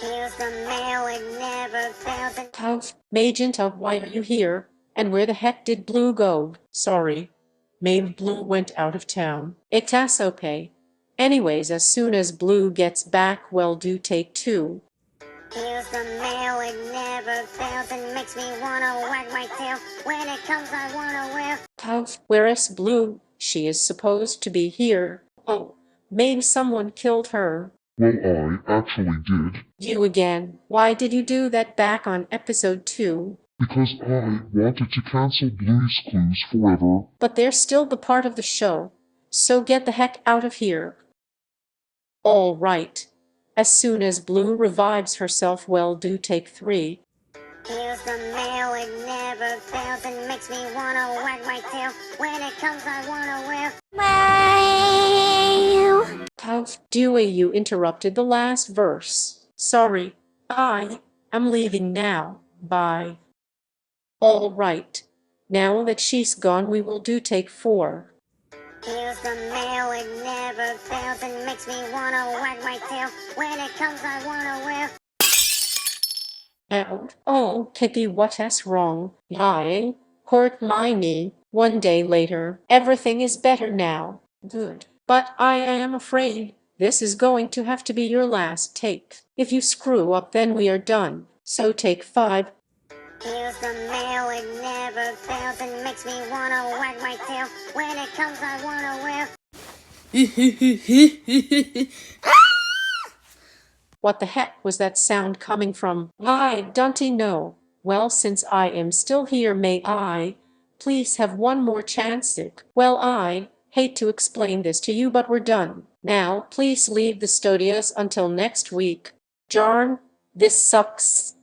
Here's the mail, it never fails. Magenta, why are you here? And where the heck did Blue go? Sorry. Maybe Blue went out of town. It's okay. Anyways, as soon as Blue gets back, well, do take two. Here's the mail, it never fails and makes me wanna wag my tail. When it comes, I wanna wear. Where is Blue? She is supposed to be here. Oh, maybe someone killed her. Well, I actually did. You again. Why did you do that back on episode 2? Because I wanted to cancel Blue's Clues forever. But they're still the part of the show. So get the heck out of here. All right. As soon as Blue revives herself, well, do take 3. Here's the mail, it never fails and makes me wanna wag my tail. When it comes, I wanna wear. Dewey, you interrupted the last verse. Sorry. I am leaving now. Bye. All right. Now that she's gone, we will do take 4. Here's the mail, it never fails and makes me wanna wag my tail. When it comes, I wanna wear. Ow. Oh, Kiki, what is wrong? I hurt my knee. 1 day later, everything is better now. Good. But I am afraid this is going to have to be your last take. If you screw up, then we are done. So take 5. Here's the mail, it never fails and makes me wanna wag my tail. When it comes, I wanna wear. What the heck was that sound coming from? I don't know. Well, since I am still here, may I please have one more chance? Well, I hate to explain this to you, but we're done. Now, please leave the studios until next week. Jarn, this sucks.